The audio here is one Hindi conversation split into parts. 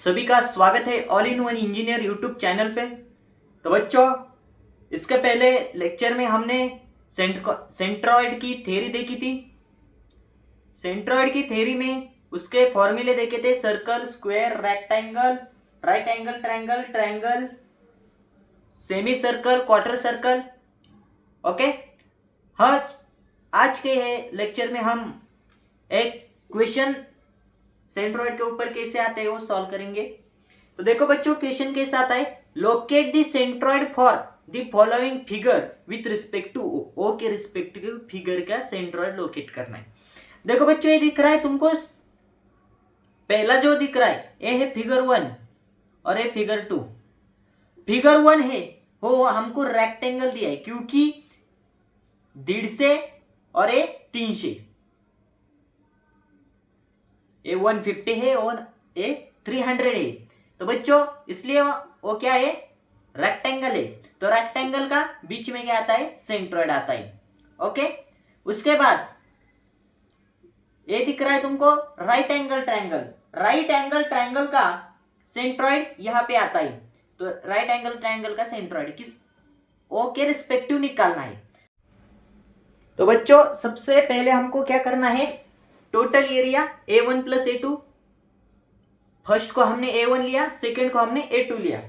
सभी का स्वागत है all in one engineer YouTube channel पे। तो बच्चों, इसके पहले लेक्चर में हमने सेंट्रॉइड की थ्योरी देखी थी। सेंट्रॉइड की थ्योरी में उसके फॉर्मूले देखे थे, circle, square, rectangle, right angle triangle, triangle, semi circle, quarter circle. Okay, हाँ, आज के लेक्चर में हम एक क्वेश्चन सेंट्रॉइड के ऊपर कैसे आते हैं वो सॉल्व करेंगे। तो देखो बच्चों, क्वेश्चन कैसे आता है, locate the centroid for the following figure with respect to O के रिस्पेक्टिव फिगर का सेंट्रॉइड लोकेट करना है। देखो बच्चों, ये दिख रहा है तुमको, पहला जो दिख रहा है ये है फिगर 1 और ये फिगर 2। फिगर 1 है वो हमको रेक्टेंगल दिया है क्योंकि 1.5 से और ये 3 से, ये 150 है और ये 300 है। तो बच्चों इसलिए वो क्या है, रेक्टेंगल है। तो रेक्टेंगल का बीच में क्या आता है, सेंट्रॉइड आता है। ओके, उसके बाद ये दिख रहा है तुमको right angle triangle. Right angle triangle का सेंट्रॉइड यहां पे आता है। तो राइट एंगल ट्रायंगल का सेंट्रॉइड किस ओ के रिस्पेक्टिव निकालना है। तो बच्चों सबसे पहले हमको क्या करना है, total area A1 plus A2। First को हमने A1 लिया, सेकंड को हमने A2 लिया।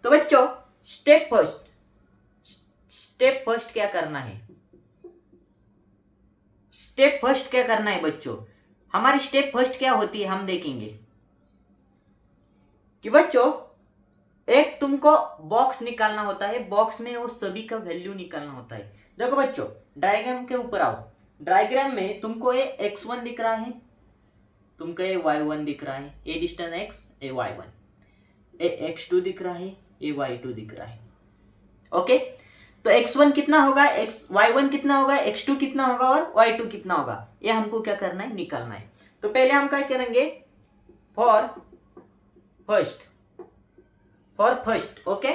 तो बच्चों स्टेप फर्स्ट क्या करना है, स्टेप फर्स्ट क्या करना है बच्चों, हमारी स्टेप फर्स्ट क्या होती है हम देखेंगे कि बच्चों एक तुमको बॉक्स निकालना होता है, बॉक्स में वो सभी का वैल्यू निकालना होता है। देखो बच्चों डायग्राम के ऊपर आओ। डायग्राम में तुमको ये x1 दिख रहा है, तुमको ये y1 दिख रहा है, ये डिस्टेंस x, ये y1, ये x2 दिख रहा है, ये y2 दिख रहा है। ओके, तो x1 कितना होगा, y1 कितना होगा, x2 कितना होगा और y2 कितना होगा, ये हमको क्या करना है, निकालना है। तो पहले हम क्या करेंगे, फॉर फर्स्ट। ओके,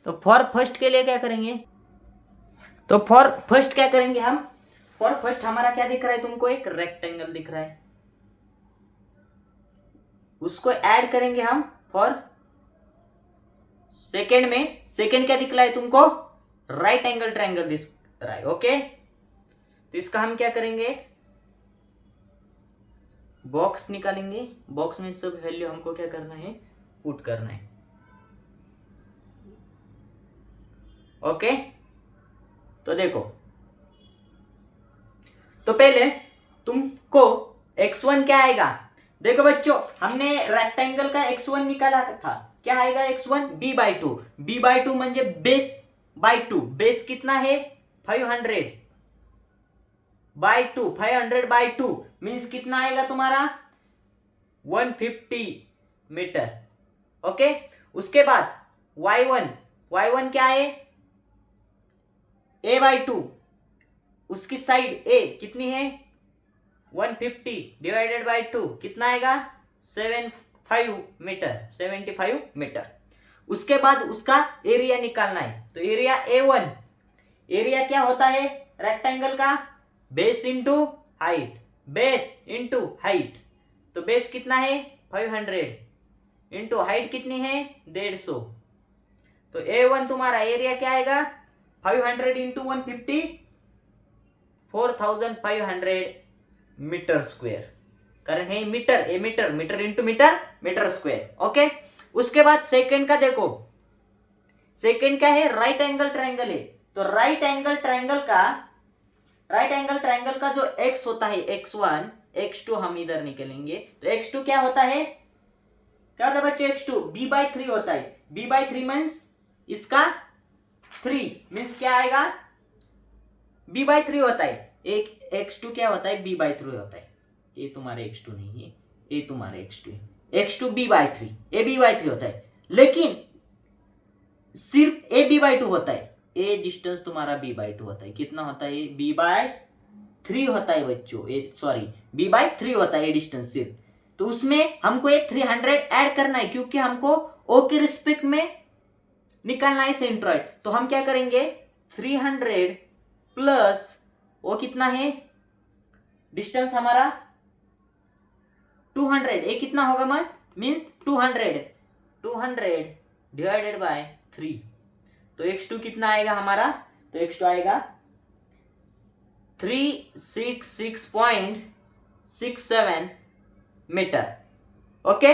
तो फॉर फर्स्ट के लिए क्या करेंगे, तो फॉर फर्स्ट क्या करेंगे हम, फॉर फर्स्ट हमारा क्या दिख रहा है तुमको, एक रेक्टेंगल दिख रहा है, उसको ऐड करेंगे हम फॉर सेकेंड में। सेकेंड क्या दिख रहा है तुमको, राइट एंगल ट्रायंगल दिख रहा है। ओके, तो इसका हम क्या करेंगे, बॉक्स निकालेंगे, बॉक्स में सब वैल्यू हमको क्या करना है, पुट करना है। ओके, तो देखो, तो पहले तुमको x1 क्या आएगा, देखो बच्चों हमने रेक्टेंगल का x1 निकाला था, क्या आएगा x1, b/2। b/2 म्हणजे बेस बाय 2, बेस कितना है 500 बाय 2, 500 बाय 2 मीन्स कितना आएगा तुम्हारा 150 मीटर। ओके, उसके बाद y1 क्या है, a/2, उसकी साइड a कितनी है 150 डिवाइडेड बाय 2 कितना आएगा 75 मीटर। उसके बाद उसका एरिया निकालना है। तो एरिया A1, एरिया क्या होता है रेक्टेंगल का, base into height, base into height. तो बेस कितना है 500 इंटू हाइट कितनी है 150। तो A1 तुम्हारा एरिया क्या आएगा 500 इंटू 150, 4500 मीटर स्क्वायर। कारण है metre, a metre into metre square. Okay, उसके बाद सेकंड का देखो, सेकंड क्या है, राइट एंगल ट्रायंगल है। तो राइट एंगल ट्रायंगल का जो x होता है x1, x2 हम इधर निकलेंगे। तो x2 क्या होता है, क्या होता है बच्चों, x2 b/3 होता है। b/3 मीन्स इसका 3 मीन्स क्या आएगा b/3 होता है। एक x2 क्या होता है b/3 होता है। ये तुम्हारे x2 नहीं है, ये तुम्हारे x2 है, x2 b/3, ये b/3 होता है। लेकिन सिर्फ ए b/2 होता है, ए डिस्टेंस तुम्हारा b/2 होता है। कितना होता है, b/3 होता है बच्चों, सॉरी b/3 होता है ये डिस्टेंस सिर्फ। तो उसमें हमको ये 300 ऐड करना है क्योंकि हमको ओ के रिस्पेक्ट में निकालना है सेंट्रॉइड। तो हम क्या करेंगे 300 प्लस वो कितना है डिस्टेंस हमारा 200, ये कितना होगा मत मीन्स 200 डिवाइडेड बाय 3। तो x2 कितना आएगा हमारा, तो x2 आएगा 366.67 मीटर। ओके,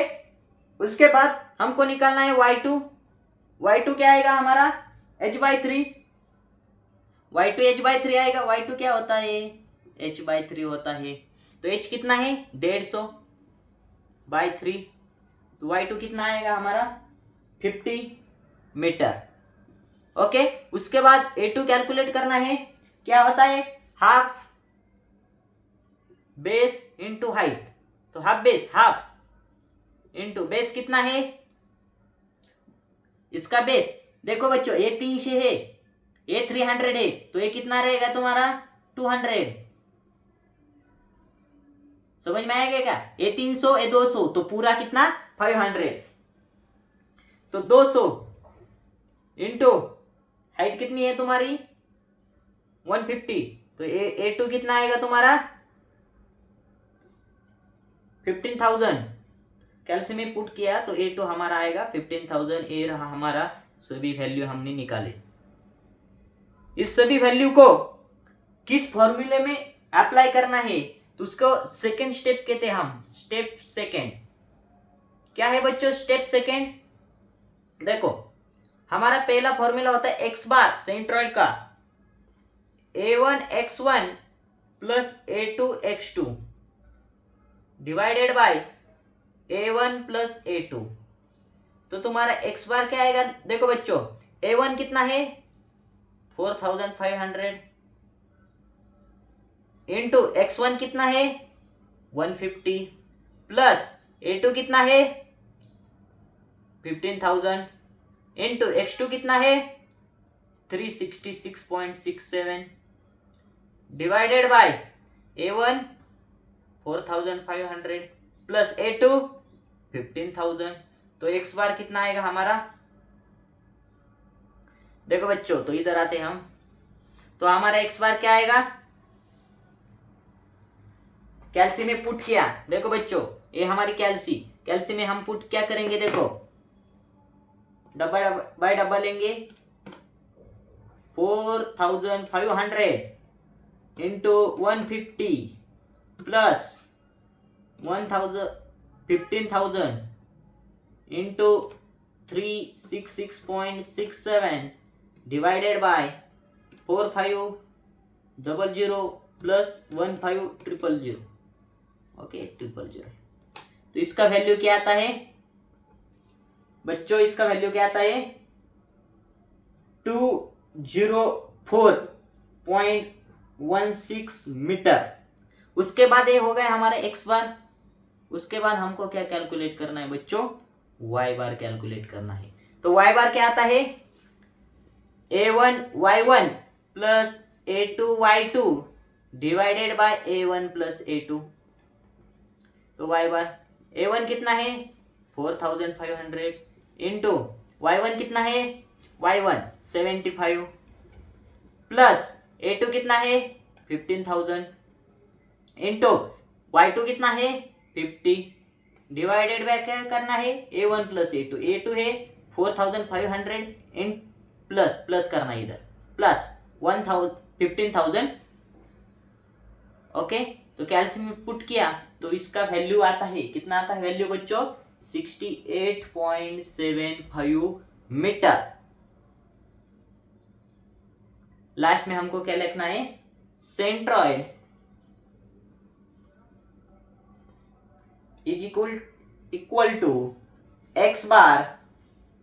उसके बाद हमको निकालना है y2। y2 क्या आएगा हमारा h/3, y2 h/3 आएगा। y2 क्या होता है, h/3 होता है। तो h कितना है 150/3, तो y2 कितना आएगा हमारा 50 मीटर। ओके, उसके बाद a2 कैलकुलेट करना है। क्या होता है, हाफ बेस इंटू हाइट। तो half base, half into base कितना है, इसका बेस देखो बच्चों, ये 300 है, ये 300 है, तो ये कितना रहेगा तुम्हारा 200। समझ में आएगा क्या, ये 300 ये 200, तो पूरा कितना 500। तो 200 इंटू हाइट कितनी है तुम्हारी 150, तो A2 कितना आएगा तुम्हारा 15,000। कैल्शियम में पुट किया तो A2 हमारा आएगा 15,000। ए रहा हमारा सभी वैल्यू हमने निकाले। इस सभी वैल्यू को किस फॉर्मूले में अप्लाई करना है, तो उसको सेकेंड स्टेप कहते हैं हम, स्टेप सेकेंड। क्या है बच्चों स्टेप सेकेंड, देखो हमारा पहला फॉर्मूला होता है एक्स बार सेंट्रॉइड का, A1x1 plus A2x2 divided by A1 plus A2। तो तुम्हारा एक्स बार क्या आएगा, देखो बच्चों A1 कितना है 4,500 इंटू x1 कितना है 150 प्लस A2 कितना है 15,000 इंटू x2 कितना है 366.67 divided by A1 4,500 plus A2 15,000। तो एक्स बार कितना आएगा हमारा, देखो बच्चों तो इधर आते हम, तो हमारा एक्स बार क्या आएगा, कैल्सी में पुट किया, देखो बच्चों ये हमारी कैल्सी में हम पुट क्या करेंगे, देखो डब्बा बाय डब्बा लेंगे 4,500 into 150 plus 15,000 into 366.67 divided by 4,500 plus 15,000। Okay 000। तो इसका वैल्यू क्या आता है बच्चों, इसका वैल्यू क्या आता है 204.16 मीटर। उसके बाद ये हो गया हमारा एक्स बार। उसके बाद हमको क्या कैलकुलेट करना है बच्चों, वाई बार कैलकुलेट करना है। तो वाई बार क्या आता है A1y1 plus A2y2 divided by A1 plus A2। तो वाई बार A1 कितना है 4,500 इंटू Y1 कितना है Y1 75 प्लस A2 कितना है 15,000 इंटू Y2 कितना है 50 डिवाइडेड बाय क्या करना है A1 प्लस A2 है 4,500 इन प्लस करना है इधर प्लस 15,000। ओके, तो कैल्शियम में पुट किया तो इसका वैल्यू आता है, कितना आता है वैल्यू बच्चों 68.75 मीटर। लास्ट में हमको क्या लिखना है, centroid is equal to X bar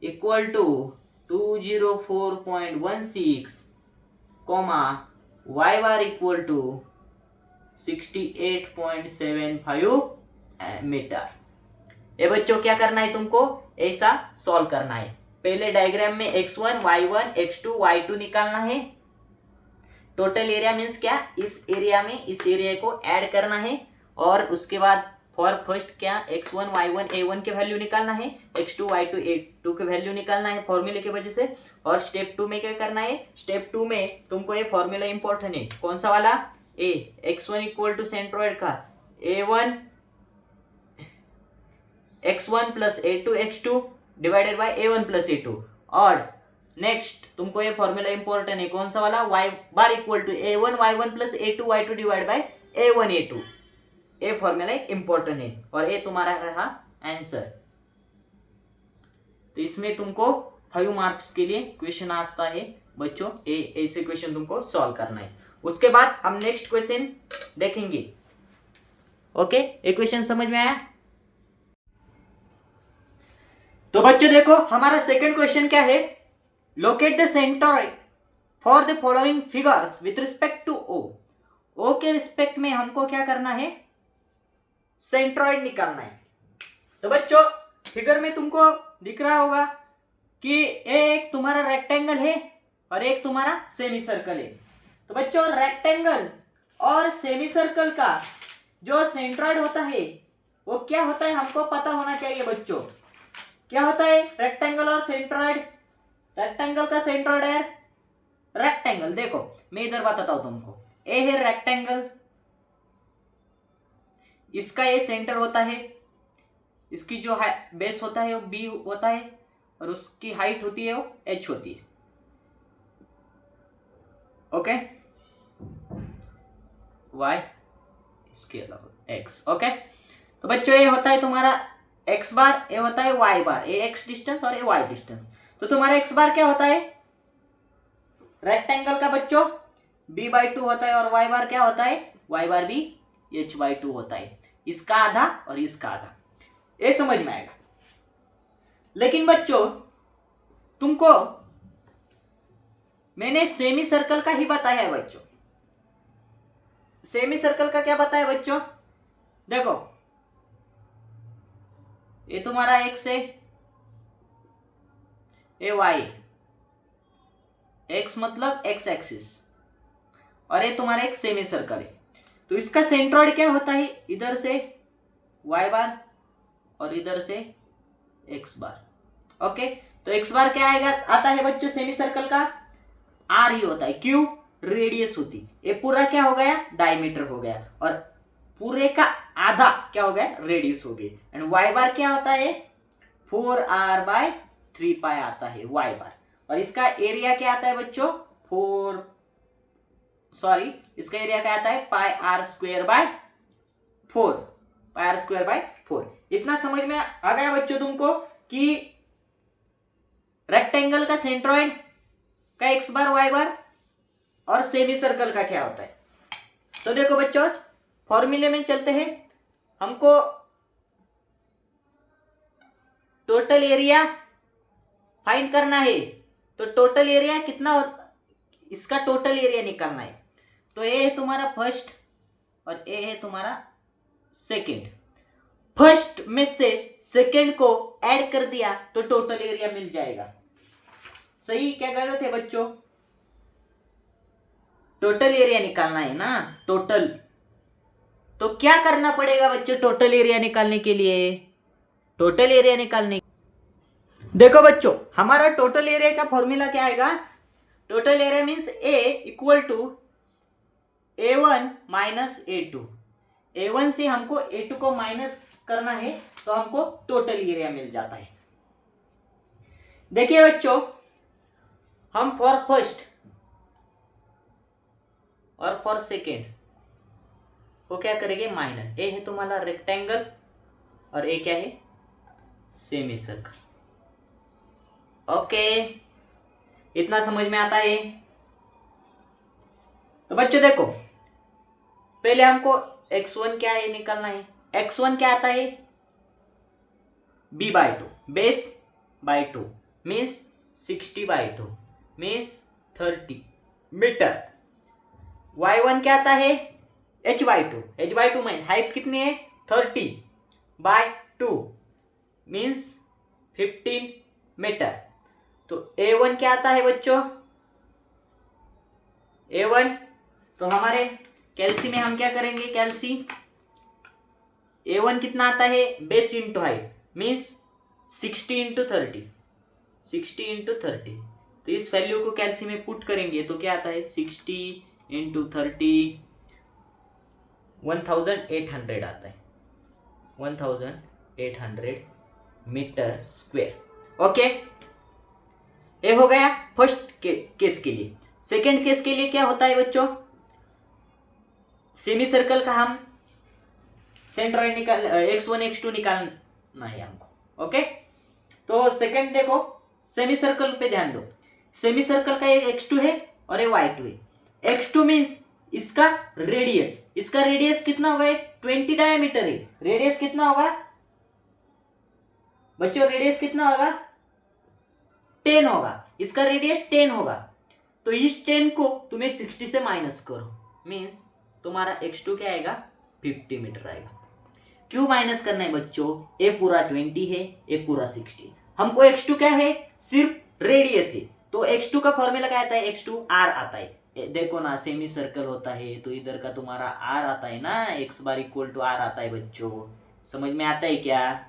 equal to 204.16 comma Y bar equal to 68.75 metre. ये बच्चों क्या करना है तुमको, ऐसा सॉल्व करना है। पहले डायग्राम में x1 y1 x2 y2 निकालना है। टोटल एरिया मीन्स क्या, इस एरिया में इस एरिया को ऐड करना है। और उसके बाद फॉर फर्स्ट क्या x1 y1 a1 के वैल्यू निकालना है, x2 y2 a2 के वैल्यू निकालना है फॉर्मूले की वजह से। और स्टेप 2 में क्या करना है, स्टेप 2 में तुमको ये फॉर्मूला इंपॉर्टेंट है, कौन सा वाला, x1 इक्वल टू सेंट्रॉइड का x1 plus a2 divided by a1 plus a2। और नेक्स्ट तुमको ये फॉर्मूला इंपॉर्टेंट है, कौन सा वाला, y bar equal to a1 y1 plus a2 y2 divide by a1 a2। ये फॉर्मूला एक इंपॉर्टेंट है और ये तुम्हारा रहा आंसर। तो इसमें तुमको 5 मार्क्स के लिए क्वेश्चन आता है बच्चों, ऐसे क्वेश्चन तुमको सॉल्व करना है। उसके बाद हम नेक्स्ट क्वेश्चन देखेंगे। ओके, ये क्वेश्चन समझ में आया? तो बच्चों देखो हमारा सेकंड क्वेश्चन क्या है, locate the centroid for the following figures with respect to O. O के रिस्पेक्ट में हमको क्या करना है, सेंट्रॉइड निकालना है। तो बच्चों फिगर में तुमको दिख रहा होगा कि एक तुम्हारा रेक्टेंगल है और एक तुम्हारा सेमी सर्कल है। तो बच्चों रेक्टेंगल और सेमी सर्कल का जो सेंट्रॉइड होता है वो क्या होता है हमको पता होना चाहिए बच्चों। क्या होता है रेक्टेंगल और सेंट्रॉइड? रेक्टेंगल का सेंट्रॉइड है रेक्टेंगल, देखो मैं इधर बताता हूं तुमको, ए है रेक्टेंगल, इसका ये सेंटर होता है, इसकी जो बेस होता है वो बी होता है और उसकी हाइट होती है वो एच होती है। ओके, वाई इसके अलावा एक्स। ओके, तो बच्चों ये होता है तुम्हारा एक्स बार, ये होता है वाई बार, ये एक्स डिस्टेंस और ये वाई डिस्टेंस। तो तुम्हारा एक्स बार क्या होता है रेक्टेंगल का बच्चों b/2 होता है और वाई बार क्या होता है, वाई बार भी h/2 होता है, इसका आधा और इसका आधा। ये समझ में आएगा। लेकिन बच्चों तुमको मैंने सेमी सर्कल का ही बताया है बच्चों। सेमी सर्कल का क्या बताया बच्चों, देखो ये तुम्हारा एक्स है, ये वाई, एक्स मतलब एक्स एक्सिस, और ये तुम्हारा एक सेमी सर्कल है। तो इसका सेंट्रॉइड क्या होता है, इधर से वाई बार और इधर से एक्स बार। ओके, तो एक्स बार क्या आएगा, आता है बच्चों सेमी सर्कल का आर ही होता है, क्यों, रेडियस होती, ये पूरा क्या हो गया डायमीटर हो गया और पूरे का आधा क्या हो गया रेडियस हो गई। एंड वाई बार क्या होता है 4r/3π आता है वाई बार, और इसका एरिया क्या आता है बच्चों इसका एरिया क्या आता है πr²/4। इतना समझ में आ गया बच्चों तुमको कि रेक्टेंगल का सेंट्रॉइड का एक्स बार वाई बार और सेमी सर्कल का क्या होता है। तो देखो बच्चों फॉर्मूले में चलते हैं, हमको टोटल एरिया फाइंड करना है। तो टोटल एरिया कितना होता, इसका टोटल एरिया निकालना है। तो ये है तुम्हारा फर्स्ट और ये है तुम्हारा सेकंड। फर्स्ट में से सेकंड को ऐड कर दिया तो टोटल एरिया मिल जाएगा। सही क्या गलत है बच्चों, टोटल एरिया निकालना है ना, टोटल। तो क्या करना पड़ेगा बच्चों टोटल एरिया निकालने के लिए, टोटल एरिया निकालने, देखो बच्चों हमारा टोटल एरिया का फॉर्मूला क्या आएगा, total area means A equal to a1 minus a2। a1 से हमको a2 को माइनस करना है तो हमको टोटल एरिया मिल जाता है। देखिए बच्चों हम फॉर फर्स्ट और फॉर सेकेंड वो क्या करेंगे माइनस, ए है तुम्हारा रेक्टेंगल और ए क्या है सेमी सर्कल। ओके, इतना समझ में आता है। तो बच्चों देखो पहले हमको x1 क्या है निकालना है। x1 क्या आता है b/2, base by 2 means 60/2 means 30 metre. y1 क्या आता है h/2 में हाइट कितनी है 30/2 मीन्स 15 मीटर। तो a1 क्या आता है बच्चों a1, तो हमारे कैल्सी में हम क्या करेंगे, कैल्सी a1 कितना आता है बेस इंटू हाइट मीन्स 60 × 30। तो इस वैल्यू को कैल्सी में पुट करेंगे तो क्या आता है 60 × 30 1800 आता है 1800 मीटर स्क्वायर। ओके, ये हो गया फर्स्ट केस के लिए। सेकेंड केस के लिए क्या होता है बच्चों, सेमी सर्कल का हम सेंट्रॉइड निकाल x1 x2 निकालना है हमको। ओके, तो सेकेंड देखो, सेमी सर्कल पे ध्यान दो। सेमी सर्कल का एक x2 है और एक y2 है। x2 मीन्स इसका रेडियस कितना होगा, 20 डायमीटर है। रेडियस कितना होगा बच्चों, रेडियस कितना होगा, 10 होगा। इसका रेडियस 10 होगा। तो इस 10 को तुम्हें 60 से माइनस करो, मीन्स तुम्हारा x2 क्या आएगा, 50 मीटर आएगा। क्यों माइनस करना है बच्चों, ए पूरा 20 है, ए पूरा 60। हमको x2 क्या है, सिर्फ रेडियस है। तो x2 का फॉर्मूला क्या आता है, x2 r आता है। देखो ना, सेमी सर्कल होता है तो इधर का तुम्हारा r आता है ना, x bar equal to r आता है बच्चों। समझ में आता है क्या।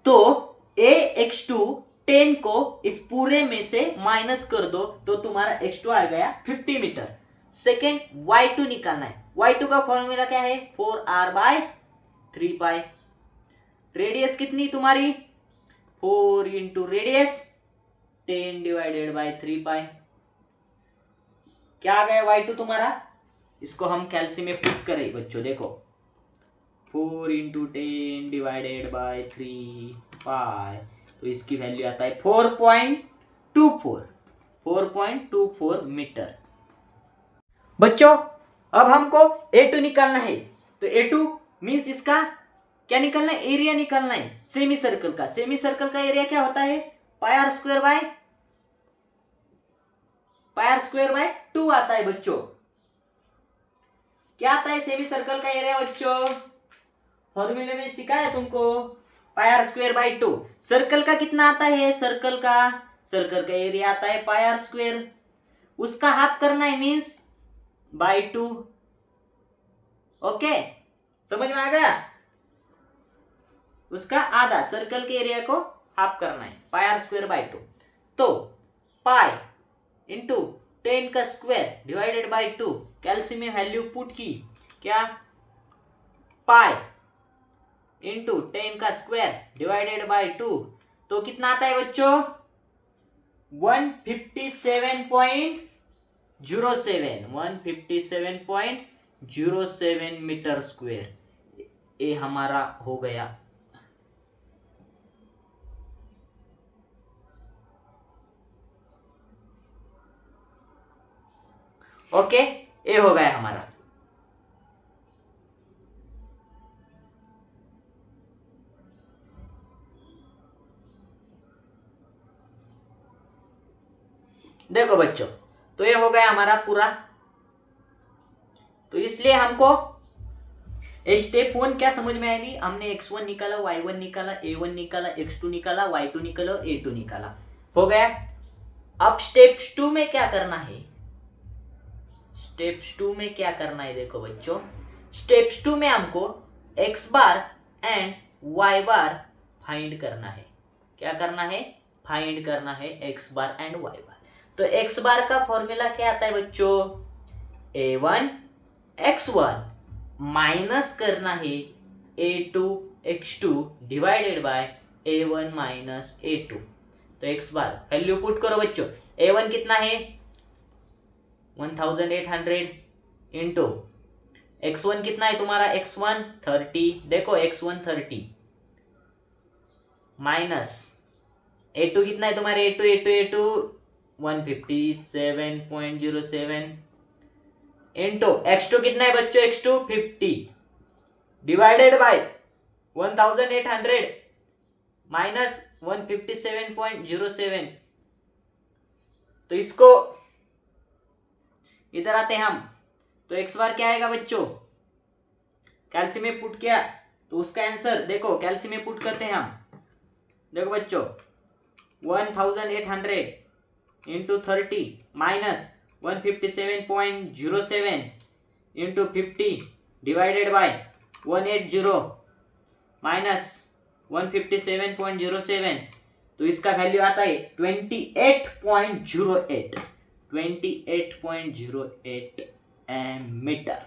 तो a x2 10 को इस पूरे में से माइनस कर दो तो तुम्हारा x2 आ गया 50 मीटर। सेकेंड y2 निकालना है। y2 का फॉर्मूला क्या है, 4r बाय 3 पाई। रेडियस कितनी तुम्हारी, 4 इंटू रेडियस 10 डिवाइडेड बाय 3 पाई। क्या आ गया y2 तुम्हारा, इसको हम कैल्सी में पुट करें बच्चों। देखो 4 इंटू 10 डिवाइडेड बाय 3 पाई, तो इसकी वैल्यू आता है 4.24 मीटर। बच्चों अब हमको A2 निकालना है। तो A2 मीन्स इसका क्या निकालना है, एरिया निकालना है सेमी सर्कल का। सेमी सर्कल का एरिया क्या होता है, पाई आर स्क्वायर बाय 2 आता है बच्चों। क्या आता है सेमी सर्कल का एरिया बच्चों, फॉर्मूले में सिखाया तुमको, पाई आर स्क्वायर बाय 2। सर्कल का कितना आता है, सर्कल का एरिया आता है पाई आर स्क्वायर। उसका हाफ करना है मीन्स बाय 2। ओके, समझ में आ गया। उसका आधा, सर्कल के एरिया को हाफ करना है, पाई आर स्क्वायर बाय 2। तो पाई इंटू 10 का स्क्वायर डिवाइडेड बाय 2, कैल्शियम में वैल्यू पुट की, क्या, पाई इंटू 10 का स्क्वायर डिवाइडेड बाय 2, तो कितना आता है बच्चों, 157.07 मीटर स्क्वायर। ये हमारा हो गया। ओके, ये हो गया हमारा। देखो बच्चों, तो ये हो गया हमारा पूरा। तो इसलिए हमको स्टेप 1 क्या समझ में आएगी, हमने x1 निकाला, y1 निकाला, a1 निकाला, x2 निकाला, y2 निकाला, a2 निकाला, हो गया। अब स्टेप 2 में क्या करना है, स्टेप्स 2 में क्या करना है, देखो बच्चों, स्टेप्स 2 में हमको x bar and y bar find करना है। क्या करना है, फाइंड करना है x बार एंड y बार। तो x बार का फॉर्मूला क्या आता है बच्चों, a1 x1 माइनस करना है a2 x2 divided by a1 minus a2। तो x बार वैल्यू पुट करो बच्चों। a1 कितना है, 1800 इंटू x1 कितना है तुम्हारा, x1 30, देखो x1 30 माइनस a2 कितना है तुम्हारे, a2 157.07 इंटू x2 कितना है बच्चों, x2 50 डिवाइडेड बाय 1800 माइनस 157.07। तो इसको इधर आते हैं हम, तो x बार क्या आएगा बच्चों, कैल्शियम में पुट किया तो उसका आंसर देखो, कैल्शियम में पुट करते हैं हम। देखो बच्चों 1800 into 30 minus 157.07 into 50 divided by 180 minus 157.07, तो इसका वैल्यू आता है 28.08 मीटर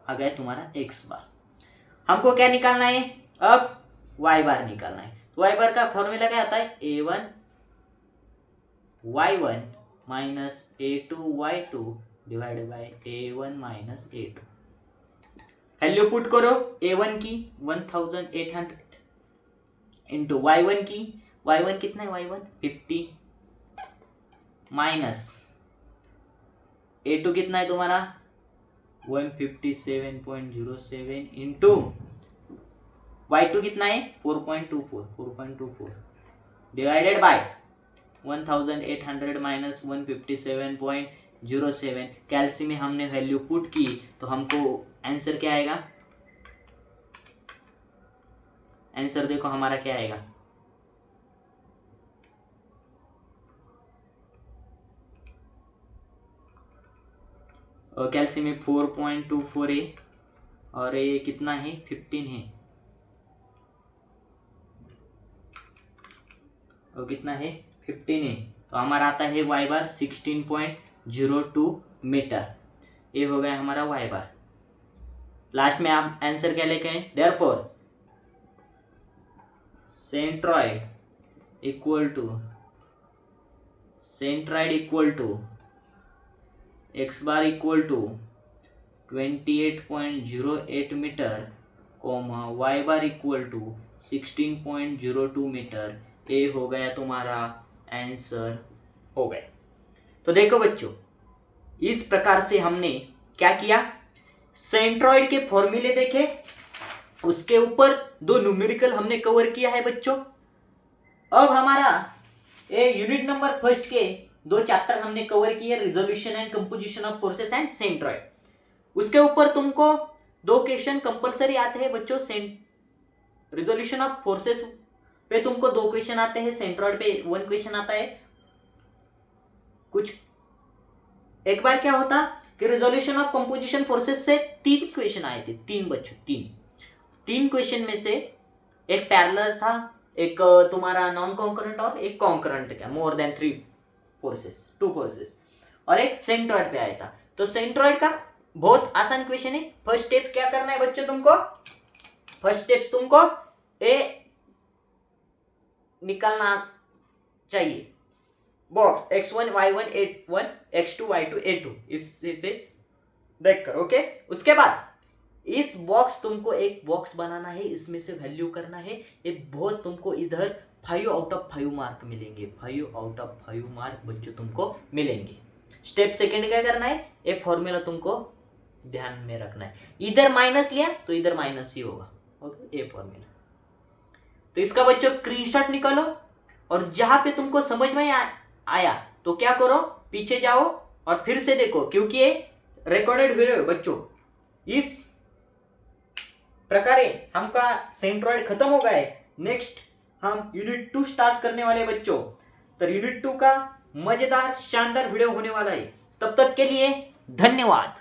आ गया तुम्हारा x बार। हमको क्या निकालना है, अब y बार निकालना है। तो वाई बार का फॉर्मूला क्या आता है, A1 Y1 minus A2 Y2 divided by A1 minus A2। Value put करो, A1 की 1800 इंटू Y1 की, Y1 कितना है, Y1 50 माइनस A2 कितना है तुम्हारा 157.07 इंटू Y2 कितना है 4.24 डिवाइडेड बाय 1800 माइनस 157.07। कैल्सी में हमने वैल्यू पुट की तो हमको आंसर क्या आएगा, आंसर देखो हमारा क्या आएगा, और कैल्सी में 4.24 है और ये कितना है 15 है, और कितना है 15 है, तो हमारा आता है वाई बार 16.02 मीटर। ये हो गया हमारा वाई बार। लास्ट में आप आंसर क्या लेके आए, therefore centroid equal to X bar equal to 28.08 metre, Y bar equal to 16.02 metre. ये हो गया तुम्हारा आंसर हो गया। तो देखो बच्चों, इस प्रकार से हमने क्या किया, सेंट्रॉइड के फॉर्मूले देखे, उसके ऊपर 2 न्यूमेरिकल हमने कवर किया है बच्चों। अब हमारा ये यूनिट नंबर फर्स्ट के 2 चैप्टर हमने कवर किए, resolution and composition of forces and centroid. उसके ऊपर तुमको 2 क्वेश्चन कंपलसरी आते हैं बच्चों। रिजोल्यूशन ऑफ फोर्सेस पे तुमको 2 क्वेश्चन आते हैं, सेंट्रॉइड पे 1 क्वेश्चन आता है। कुछ एक बार क्या होता कि रिजोल्यूशन ऑफ कंपोजिशन फोर्सेस से 3 क्वेश्चन आए थे, 3 बच्चों, 3 क्वेश्चन में से एक पैरेलल था, एक तुम्हारा नॉन कॉन्करेंट और एक कॉन्करेंट, क्या मोर देन 2 फोर्सेस, और एक सेंट्रॉइड पे आया था। तो सेंट्रॉइड का बहुत आसान क्वेश्चन है। फर्स्ट स्टेप क्या करना है बच्चों, तुमको ए निकालना चाहिए, box x1 y1 a1 x2 y2 a2, इससे देख कर, ओके। उसके बाद इस बॉक्स तुमको एक बॉक्स बनाना है, इसमें से वैल्यू करना है। ये बहुत तुमको इधर 5 आउट ऑफ 5 मार्क मिलेंगे, 5 आउट ऑफ 5 मार्क बच्चों तुमको मिलेंगे। स्टेप सेकंड क्या करना है, ये फॉर्मूला तुमको ध्यान में रखना है, इधर माइनस लिया तो इधर माइनस ही होगा, ओके, ये फॉर्मूला। तो इसका बच्चों स्क्रीनशॉट निकालो, और जहां पे तुमको समझ में आया तो क्या करो, पीछे जाओ और फिर से देखो, क्योंकि ये रिकॉर्डेड वीडियो बच्चों। इस प्रकार हमका सेंट्रॉइड खत्म हो गया है। नेक्स्ट हम यूनिट 2 स्टार्ट करने वाले बच्चों। तो यूनिट 2 का मजेदार शानदार वीडियो होने वाला है। तब तक के लिए धन्यवाद।